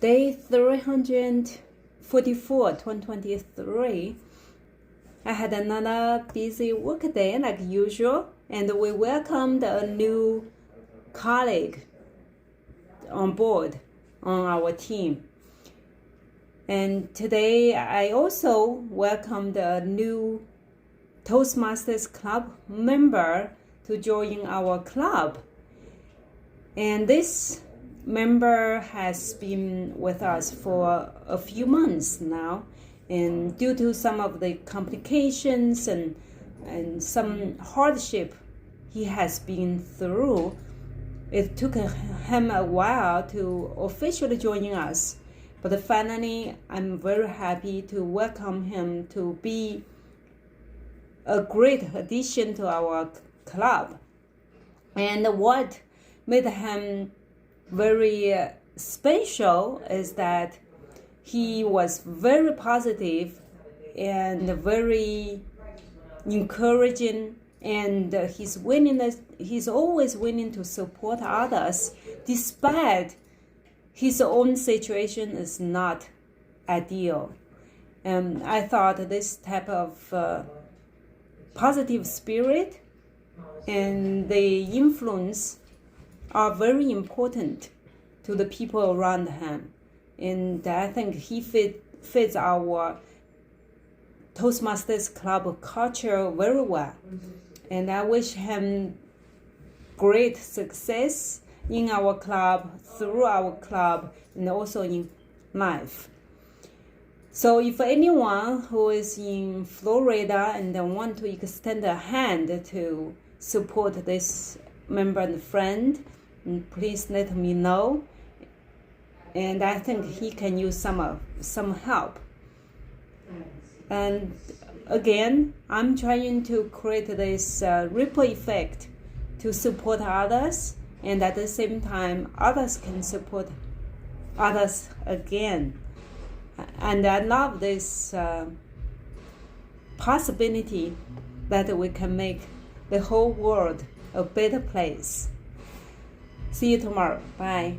Day 344, 2023. I had another busy work day like usual, and we welcomed a new colleague on board on our team. And today I also welcomed a new Toastmasters Club member to join our club. And this member has been with us for a few months now, and due to some of the complications and some hardship he has been through, it took him a while to officially join us. But finally, I'm very happy to welcome him to be a great addition to our club. And what made him very special is that he was very positive and very encouraging, and he's always willing to support others despite his own situation is not ideal. And I thought this type of positive spirit and the influence are very important to the people around him. And I think he fits our Toastmasters Club culture very well. And I wish him great success in our club, through our club, and also in life. So if anyone who is in Florida and want to extend a hand to support this member and friend, please let me know. And I think he can use some help. And again, I'm trying to create this ripple effect to support others, and at the same time, others can support others again. And I love this possibility that we can make the whole world a better place. See you tomorrow. Bye.